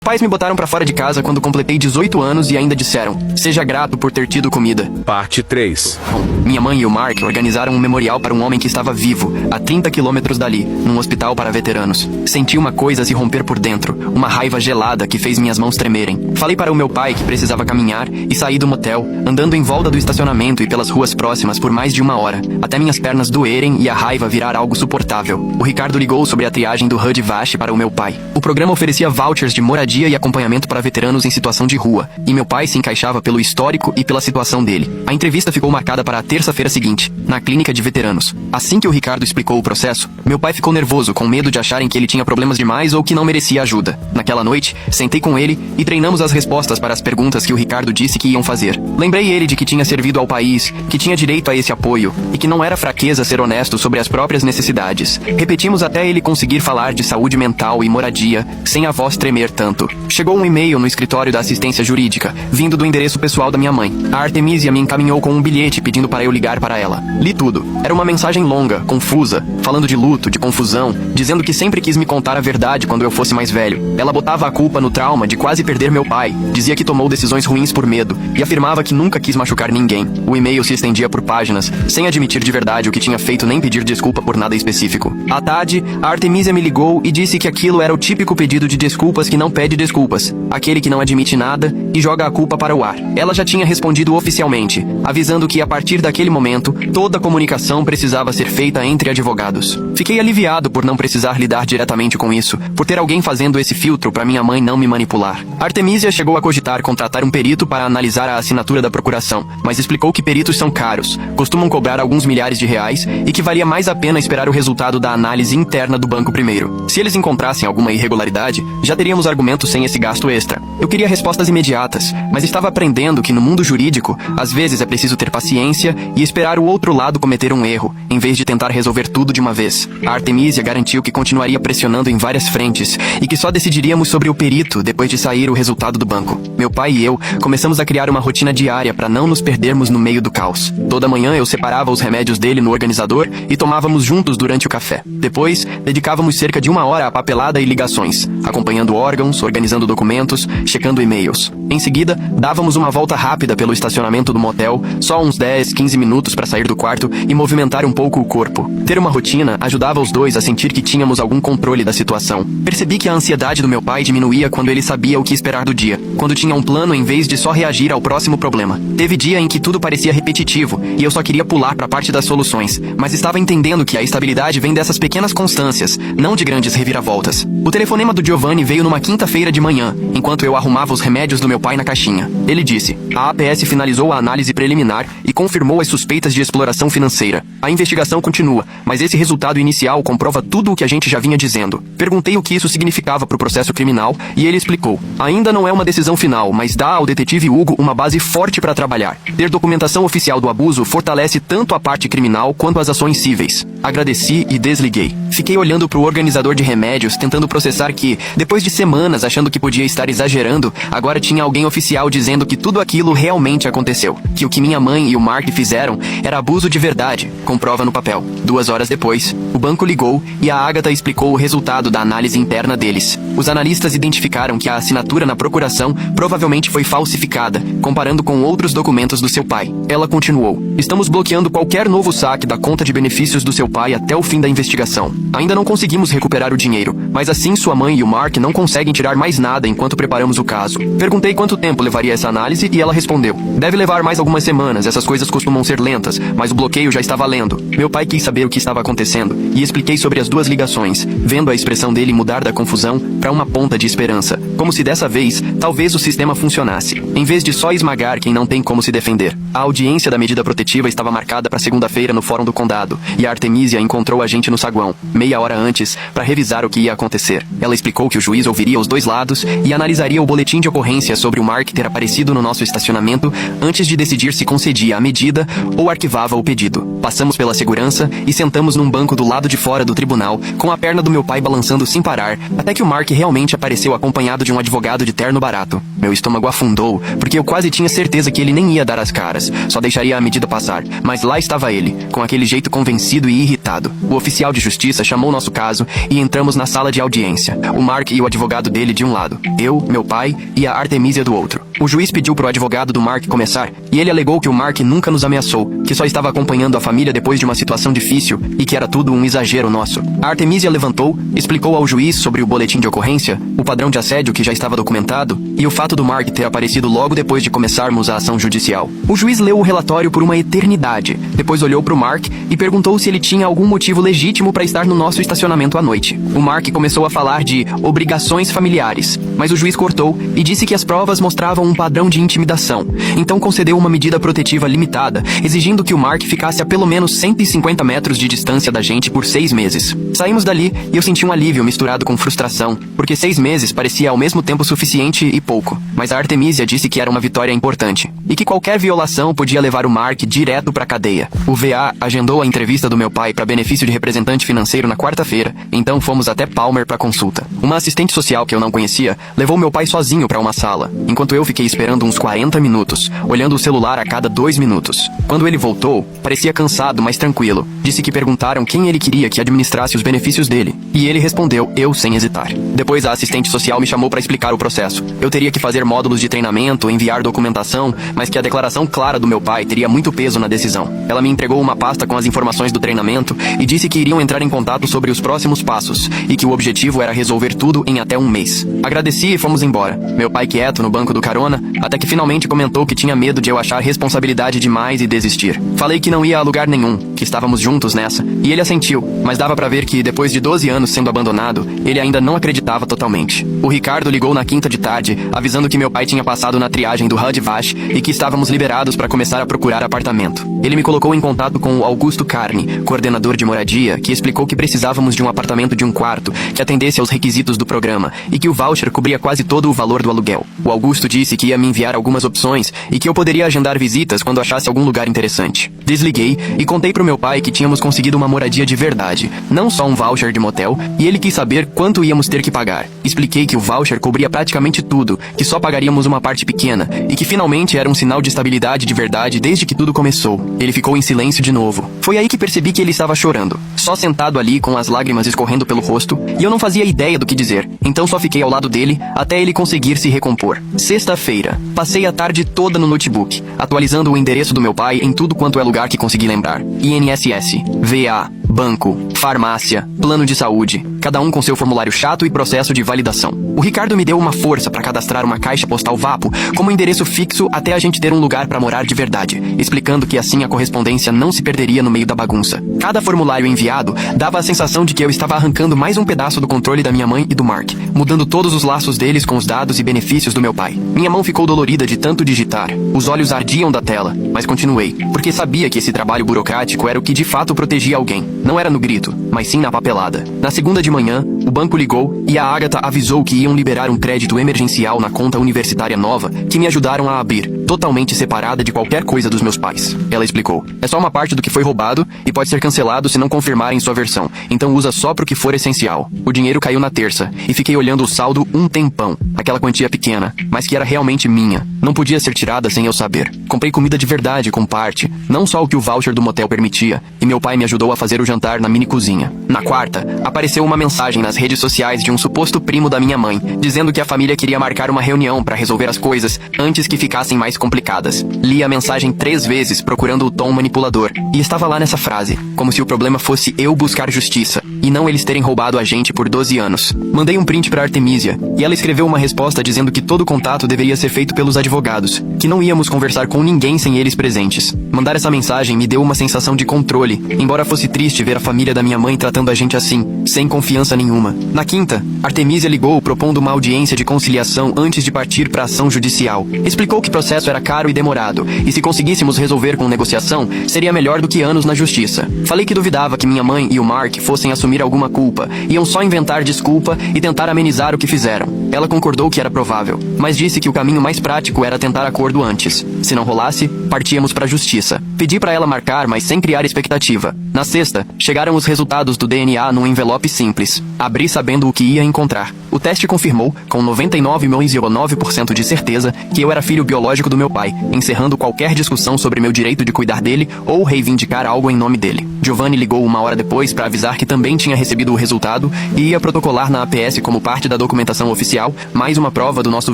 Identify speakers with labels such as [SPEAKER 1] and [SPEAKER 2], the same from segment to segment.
[SPEAKER 1] pais me botaram pra fora de casa quando completei 18 anos e ainda disseram: seja grato por ter tido comida.
[SPEAKER 2] Parte 3.
[SPEAKER 1] Minha mãe e o Mark organizaram um memorial para um homem que estava vivo, a 30 quilômetros dali, num hospital para veteranos. Senti uma coisa se romper por dentro, uma raiva gelada que fez minhas mãos tremerem. Falei para o meu pai que precisava caminhar e saí do motel, andando em volta do estacionamento e pelas ruas próximas por mais de 1 hora, até minhas pernas doerem e a raiva virar algo suportável. O Ricardo ligou sobre a triagem do HUD Vash para o meu pai. O programa oferecia vouchers de moradia e acompanhamento para veteranos em situação de rua, e meu pai se encaixava pelo histórico e pela situação dele. A entrevista ficou marcada para a terça-feira seguinte, na clínica de veteranos. Assim que o Ricardo explicou o processo, meu pai ficou nervoso, com medo de acharem que ele tinha problemas demais ou que não merecia ajuda. Naquela noite, sentei com ele e treinamos as respostas para as perguntas que o Ricardo disse que iam fazer. Lembrei ele de que tinha servido ao país, que tinha direito a esse apoio, e que não era fraqueza ser honesto sobre as próprias necessidades. Repetimos até ele conseguir falar de saúde mental e moradia, sem a voz tremer tanto. Chegou um e-mail no escritório da assistência jurídica, vindo do endereço pessoal da minha mãe. A Artemisia me encaminhou com um bilhete pedindo para eu ligar para ela. Li tudo. Era uma mensagem longa, confusa, falando de luto, de confusão, dizendo que sempre quis me contar a verdade quando eu fosse mais velho. Ela botava a culpa no trauma de quase perder meu pai, dizia que tomou decisões ruins por medo, e afirmava que nunca quis machucar ninguém. O e-mail se estendia por páginas, sem admitir de verdade o que tinha feito nem pedir desculpa por nada específico. À tarde, a Artemisia me ligou e disse que aquilo era o típico pedido de desculpas que não pede desculpas, aquele que não admite nada e joga a culpa para o ar. Ela já tinha respondido oficialmente, avisando que a partir daquele momento, toda a comunicação precisava ser feita entre advogados. Fiquei aliviado por não precisar lidar diretamente com isso, por ter alguém fazendo esse filtro para minha mãe não me manipular. Artemisia chegou a cogitar contratar um perito para analisar a assinatura da procuração, mas explicou que peritos são caros, costumam cobrar alguns milhares de reais e que valia mais a pena esperar o resultado da análise interna do banco primeiro. Se eles encontrassem alguma irregularidade, já teríamos argumentos sem esse gasto extra. Eu queria respostas imediatas, mas estava aprendendo que no mundo jurídico, às vezes é preciso ter paciência e esperar o outro lado cometer um erro, em vez de tentar resolver tudo de uma vez. A Artemisia garantiu que continuaria pressionando em várias frentes e que só decidiríamos sobre o perito depois de sair o resultado do banco. Meu pai e eu começamos a criar uma rotina diária para não nos perdermos no meio do caos. Toda manhã eu separava os remédios dele no organizador e tomávamos juntos durante o café. Depois, dedicávamos cerca de 1 hora a papelada e ligações, acompanhando órgãos, organizando documentos, checando e-mails. Em seguida, dávamos uma volta rápida pelo estacionamento do motel, só uns 10, 15 minutos para sair do quarto e movimentar um pouco o corpo. Ter uma rotina ajudava os dois a sentir que tínhamos algum controle da situação. Percebi que a ansiedade do meu pai diminuía quando ele sabia o que esperar do dia, quando tinha um plano em vez de só reagir ao próximo problema. Teve dia em que tudo parecia repetitivo e eu só queria pular para a parte das soluções, mas estava entendendo que a estabilidade vem dessas pequenas constâncias, não de grandes reviravoltas. O telefonema do Giovanni veio numa quinta-feira de manhã, enquanto eu arrumava os remédios do meu pai na caixinha. Ele disse: a APS finalizou a análise preliminar e confirmou as suspeitas de exploração financeira. A investigação continua, mas esse resultado inicial comprova tudo o que a gente já vinha dizendo. Perguntei o que isso significava para o processo criminal e ele explicou: ainda não é uma decisão final, mas dá ao detetive Hugo uma base forte para trabalhar. Ter documentação oficial do abuso fortalece tanto a parte criminal quanto as ações cíveis. Agradeci e desliguei. Fiquei olhando para o organizador de remédios, tentando processar que, depois de semanas achando que podia estar exagerando, agora tinha alguém oficial dizendo que tudo aquilo realmente aconteceu. Que o que minha mãe e o Mark fizeram era abuso de verdade, com prova no papel. 2 horas depois, o banco ligou e a Agatha explicou o resultado da análise interna deles. Os analistas identificaram que a assinatura na procuração provavelmente foi falsificada, comparando com outros documentos do seu pai. Ela continuou: estamos bloqueando qualquer novo saque da conta de benefícios do seu pai até o fim da investigação. Ainda não conseguimos recuperar o dinheiro, mas assim sua mãe e o Mark não conseguem tirar mais nada enquanto preparamos o caso. Perguntei quanto tempo levaria essa análise e ela respondeu: deve levar mais algumas semanas, essas coisas costumam ser lentas, mas o bloqueio já está valendo. Meu pai quis saber o que estava acontecendo e expliquei sobre as 2 ligações, vendo a expressão dele mudar da confusão para uma ponta de esperança, como se dessa vez, talvez o sistema funcionasse, em vez de só esmagar quem não tem como se defender. A audiência da medida protetiva estava marcada para segunda-feira no Fórum do Condado, e a Artemisia encontrou a gente no saguão, meia hora antes, para revisar o que ia acontecer. Ela explicou que o juiz ouviria os 2 lados e analisaria o boletim de ocorrência sobre o Mark ter aparecido no nosso estacionamento antes de decidir se concedia a medida ou arquivava o pedido. Passamos pela segurança e sentamos num banco do lado de fora do tribunal, com a perna do meu pai balançando sem parar, até que o Mark realmente apareceu acompanhado de um advogado de terno barato. Meu estômago afundou, porque eu quase tinha certeza que ele nem ia dar as caras, só deixaria a medida passar. Mas lá estava ele, com aquele jeito convencido e irritado. O oficial de justiça chamou nosso caso e entramos na sala de audiência. O Mark e o advogado dele de um lado, eu, meu pai e a Artemisia do outro. O juiz pediu pro advogado do Mark começar, e ele alegou que o Mark nunca nos ameaçou, que só estava acompanhando a família depois de uma situação difícil e que era tudo um exagero nosso. A Artemisia levantou, explicou ao juiz sobre o boletim de ocorrência, o padrão de assédio que já estava documentado e o fato do Mark ter aparecido logo depois de começarmos a ação judicial. O juiz leu o relatório por uma eternidade, depois olhou pro Mark e perguntou se ele tinha algum motivo legítimo para estar no nosso estacionamento à noite. O Mark começou a falar de obrigações familiares, mas o juiz cortou e disse que as provas mostravam um padrão de intimidação, então concedeu uma medida protetiva limitada, exigindo que o Mark ficasse a pelo menos 150 metros de distância da gente por 6 meses. Saímos dali e eu senti um alívio misturado com frustração, porque 6 meses parecia ao mesmo tempo suficiente e pouco, mas a Artemisia disse que era uma vitória importante, e que qualquer violação podia levar o Mark direto pra cadeia. O VA agendou a entrevista do meu pai para benefício de representante financeiro na quarta-feira, então fomos até Palmer pra consulta. Uma assistente social que eu não conhecia levou meu pai sozinho pra uma sala, enquanto eu fiquei esperando uns 40 minutos, olhando o celular a cada 2 minutos. Quando ele voltou, parecia cansado, mas tranquilo. Disse que perguntaram quem ele queria que administrasse os benefícios dele, e ele respondeu, eu sem hesitar. Depois a assistente social me chamou para explicar o processo. Eu teria que fazer módulos de treinamento, enviar documentação, mas que a declaração clara do meu pai teria muito peso na decisão. Ela me entregou uma pasta com as informações do treinamento e disse que iriam entrar em contato sobre os próximos passos, e que o objetivo era resolver tudo em até 1 mês. Agradeci e fomos embora. Meu pai quieto no banco do carona, até que finalmente comentou que tinha medo de eu achar responsabilidade demais e desistir. Falei que não ia a lugar nenhum, que estávamos juntos nessa, e ele assentiu, mas dava pra ver que depois de 12 anos sendo abandonado, ele ainda não acreditava totalmente. O Ricardo ligou na quinta de tarde, avisando que meu pai tinha passado na triagem do HUD-VASH e que estávamos liberados para começar a procurar apartamento. Ele me colocou em contato com o Augusto Carne, coordenador de moradia, que explicou que precisávamos de um apartamento de 1 quarto, que atendesse aos requisitos do programa, e que o voucher cobria quase todo o valor do aluguel. O Augusto disse que ia me enviar algumas opções e que eu poderia agendar visitas quando achasse algum lugar interessante. Desliguei e contei pro meu pai que tínhamos conseguido uma moradia de verdade, não só um voucher de motel, e ele quis saber quanto íamos ter que pagar. Expliquei que o voucher cobria praticamente tudo, que só pagaríamos uma parte pequena, e que finalmente era um sinal de estabilidade de verdade desde que tudo começou. Ele ficou em silêncio de novo. Foi aí que percebi que ele estava chorando, só sentado ali com as lágrimas escorrendo pelo rosto, e eu não fazia ideia do que dizer, então só fiquei ao lado dele até ele conseguir se recompor. Sexta-feira. Passei a tarde toda no notebook, atualizando o endereço do meu pai em tudo quanto é lugar que consegui lembrar. INSS, VA, banco, farmácia, plano de saúde, cada um com seu formulário chato e processo de validação. O Ricardo me deu uma força para cadastrar uma caixa postal Vapo como endereço fixo até a gente ter um lugar para morar de verdade, explicando que assim a correspondência não se perderia no meio da bagunça. Cada formulário enviado dava a sensação de que eu estava arrancando mais um pedaço do controle da minha mãe e do Mark, mudando todos os laços deles com os dados e benefícios do meu pai. Minha mão ficou dolorida de tanto digitar, os olhos ardiam da tela, mas continuei, porque sabia que esse trabalho burocrático era o que de fato protegia alguém. Não era no grito, mas sim na papelada. Na segunda de manhã, o banco ligou e a Agatha avisou que iam liberar um crédito emergencial na conta universitária nova que me ajudaram a abrir, totalmente separada de qualquer coisa dos meus pais. Ela explicou. É só uma parte do que foi roubado e pode ser cancelado se não confirmarem sua versão, então usa só pro que for essencial. O dinheiro caiu na terça e fiquei olhando o saldo um tempão, aquela quantia pequena, mas que era realmente minha. Não podia ser tirada sem eu saber. Comprei comida de verdade com parte, não só o que o voucher do motel permitia, e meu pai me ajudou a fazer o jantar na mini cozinha. Na quarta, apareceu uma mensagem nas redes sociais de um suposto primo da minha mãe, dizendo que a família queria marcar uma reunião para resolver as coisas antes que ficassem mais complicadas. Li a mensagem 3 vezes procurando o tom manipulador, e estava lá nessa frase, como se o problema fosse eu buscar justiça, e não eles terem roubado a gente por 12 anos. Mandei um print pra Artemisia, e ela escreveu uma resposta dizendo que todo contato deveria ser feito pelos advogados, que não íamos conversar com ninguém sem eles presentes. Mandar essa mensagem me deu uma sensação de controle, embora fosse triste ver a família da minha mãe tratando a gente assim, sem confiança nenhuma. Na quinta, Artemisia ligou propondo uma audiência de conciliação antes de partir pra ação judicial. Explicou que o processo era caro e demorado, e se conseguíssemos resolver com negociação, seria melhor do que anos na justiça. Falei que duvidava que minha mãe e o Mark fossem assumir alguma culpa, iam só inventar desculpa e tentar amenizar o que fizeram. Ela concordou que era provável, mas disse que o caminho mais prático era tentar acordo antes. Se não rolasse, partíamos pra justiça. Pedi para ela marcar, mas sem criar expectativa. Na sexta, chegaram os resultados do DNA num envelope simples. Abri sabendo o que ia encontrar. O teste confirmou, com 99,9% de certeza, que eu era filho biológico do meu pai, encerrando qualquer discussão sobre meu direito de cuidar dele ou reivindicar algo em nome dele. Giovanni ligou uma hora depois para avisar que também tinha recebido o resultado e ia protocolar na APS como parte da documentação oficial, mais uma prova do nosso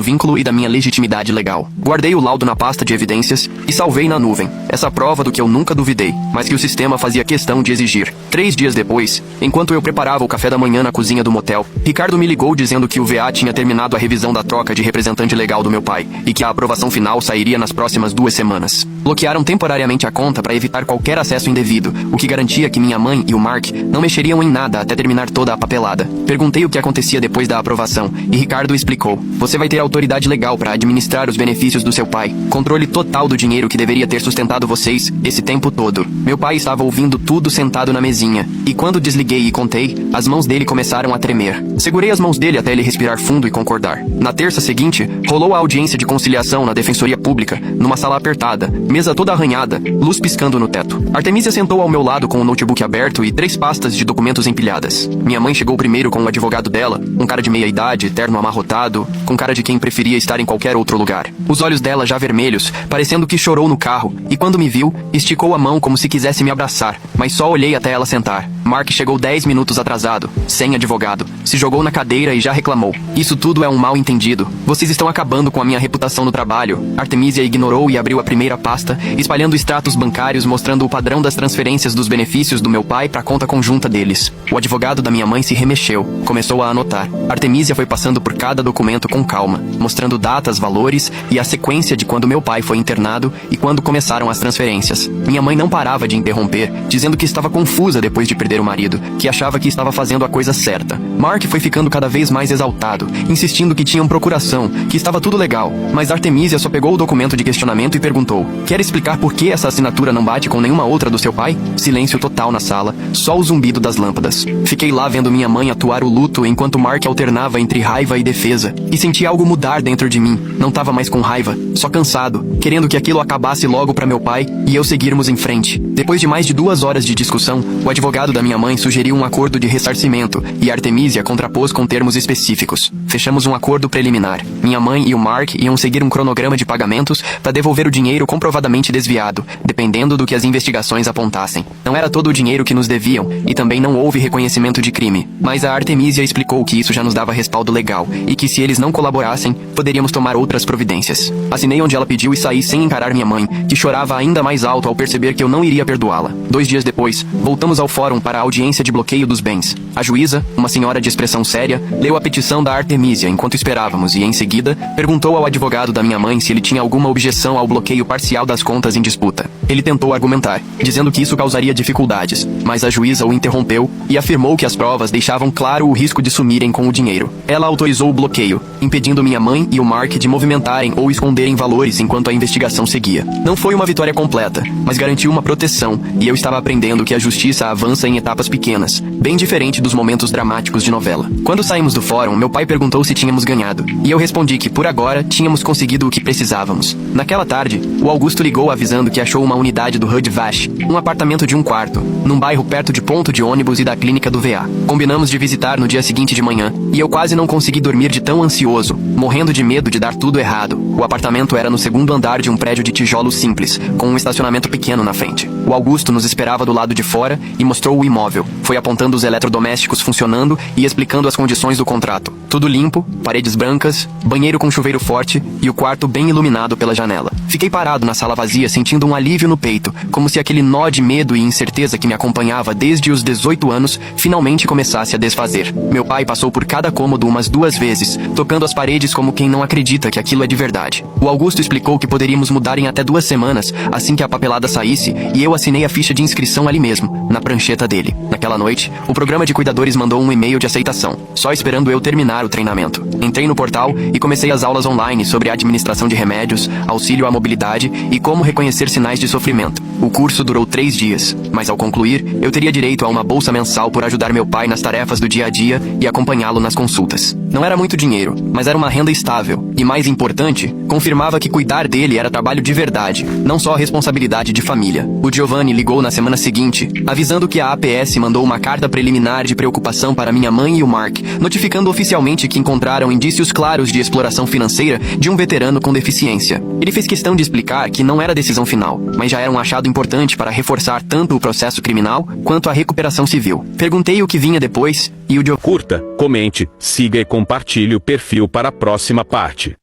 [SPEAKER 1] vínculo e da minha legitimidade legal. Guardei o laudo na pasta de evidências e salvei na nuvem. Essa prova do que eu nunca duvidei, mas que o sistema fazia questão de exigir. 3 dias depois, enquanto eu preparava o café da manhã na cozinha do motel, Ricardo me ligou dizendo que o VA tinha terminado a revisão da troca de representante legal do meu pai e que a aprovação final sairia nas próximas 2 semanas. Bloquearam temporariamente a conta para evitar qualquer acesso indevido, o que garantia que minha mãe e o Mark não mexeriam em nada até terminar toda a papelada. Perguntei o que acontecia depois da aprovação e Ricardo explicou: você vai ter autoridade legal para administrar os benefícios do seu pai, controle total do dinheiro que deveria ter sustentado vocês esse tempo todo. Meu pai estava ouvindo tudo sentado na mesinha, e quando desliguei e contei, as mãos dele começaram a tremer. Segurei as mãos dele até ele respirar fundo e concordar. Na terça seguinte, rolou a audiência de conciliação na Defensoria Pública, numa sala apertada, mesa toda arranhada, luz piscando no teto. Artemisia sentou ao meu lado com o notebook aberto e 3 pastas de documentos empilhadas. Minha mãe chegou primeiro com o advogado dela, um cara de meia-idade, terno amarrotado, com cara de quem preferia estar em qualquer outro lugar. Os olhos dela já vermelhos, parecendo que chorou no carro, e quando me viu, esticou a mão como se quisesse me abraçar, mas só olhei até ela sentar. Mark chegou 10 minutos atrasado, sem advogado. Se jogou na cadeira e já reclamou: isso tudo é um mal entendido. Vocês estão acabando com a minha reputação no trabalho. Artemisia ignorou e abriu a primeira pasta, espalhando extratos bancários mostrando o padrão das transferências dos benefícios do meu pai para a conta conjunta deles. O advogado da minha mãe se remexeu, começou a anotar. Artemisia foi passando por cada documento com calma, mostrando datas, valores e a sequência de quando meu pai foi internado e quando começaram as transferências. Minha mãe não parava de interromper, dizendo que estava confusa depois de perder o marido, que achava que estava fazendo a coisa certa. Mark foi ficando cada vez mais exaltado, insistindo que tinham procuração, que estava tudo legal, mas Artemisia só pegou o documento de questionamento e perguntou: quer explicar por que essa assinatura não bate com nenhuma outra do seu pai? Silêncio total na sala, só o zumbido das lâmpadas. Fiquei lá vendo minha mãe atuar o luto enquanto Mark alternava entre raiva e defesa, e senti algo mudar dentro de mim. Não tava mais com raiva, só cansado, querendo que aquilo acabasse logo para meu pai e eu seguirmos em frente. Depois de mais de 2 horas de discussão, o advogado da minha mãe sugeriu um acordo de ressarcimento e Artemisia contrapôs com termos específicos. Fechamos um acordo preliminar. Minha mãe e o Mark iam seguir um cronograma de pagamentos para devolver o dinheiro comprovadamente desviado, dependendo do que as investigações apontassem. Não era todo o dinheiro que nos deviam e também não houve reconhecimento de crime, mas a Artemisia explicou que isso já nos dava respaldo legal e que se eles não colaborassem, poderíamos tomar outras providências. Assinei onde ela pediu e saí sem encarar minha mãe, que chorava ainda mais alto ao perceber que eu não iria perdoá-la. 2 dias depois, voltamos ao fórum para a audiência de bloqueio dos bens. A juíza, uma senhora de expressão séria, leu a petição da Artemisia enquanto esperávamos e, em seguida, perguntou ao advogado da minha mãe se ele tinha alguma objeção ao bloqueio parcial das contas em disputa. Ele tentou argumentar, dizendo que isso causaria dificuldades, mas a juíza o interrompeu e afirmou que as provas deixavam claro o risco de sumirem com o dinheiro. Ela autorizou o bloqueio, impedindo minha mãe e o Mark de movimentarem ou esconderem valores enquanto a investigação seguia. Não foi uma vitória completa, mas garantiu uma proteção, e eu estava aprendendo que a justiça avança em etapas pequenas, bem diferente dos momentos dramáticos de novela. Quando saímos do fórum, meu pai perguntou se tínhamos ganhado, e eu respondi que, por agora, tínhamos conseguido o que precisávamos. Naquela tarde, o Augusto ligou avisando que achou uma unidade do HUD Vash, um apartamento de 1 quarto, num bairro perto de ponto de ônibus e da clínica do VA. Combinamos de visitar no dia seguinte de manhã, e eu quase não consegui dormir de tão ansioso, morrendo de medo de dar tudo errado. O apartamento era no 2º andar de um prédio de tijolos simples, com um estacionamento pequeno na frente. O Augusto nos esperava do lado de fora e mostrou o imóvel. Foi apontando os eletrodomésticos funcionando e explicando as condições do contrato. Tudo limpo, paredes brancas, banheiro com chuveiro forte e o quarto bem iluminado pela janela. Fiquei parado na sala vazia sentindo um alívio no peito, como se aquele nó de medo e incerteza que me acompanhava desde os 18 anos finalmente começasse a desfazer. Meu pai passou por cada cômodo umas 2 vezes, tocando as paredes como quem não acredita que aquilo é de verdade. O Augusto explicou que poderíamos mudar em até 2 semanas, assim que a papelada saísse, e eu assinei a ficha de inscrição ali mesmo, na prancheta dele. Naquela noite, o programa de cuidadores mandou um e-mail de aceitação, só esperando eu terminar o treinamento. Entrei no portal e comecei as aulas online sobre administração de remédios, auxílio à mobilidade e como reconhecer sinais de sofrimento. O curso durou 3 dias, mas ao concluir, eu teria direito a uma bolsa mensal por ajudar meu pai nas tarefas do dia a dia e acompanhá-lo nas consultas. Não era muito dinheiro, mas era uma renda estável e, mais importante, Confirmava que cuidar dele era trabalho de verdade, não só responsabilidade de família. O Giovanni ligou na semana seguinte, avisando que a APS mandou uma carta preliminar de preocupação para minha mãe e o Mark, notificando oficialmente que encontraram indícios claros de exploração financeira de um veterano com deficiência. Ele fez questão de explicar que não era a decisão final, mas já era um achado importante para reforçar tanto o processo criminal quanto a recuperação civil. Perguntei o que vinha depois, e o Giovanni...
[SPEAKER 2] Curta, comente, siga e compartilhe o perfil para a próxima parte.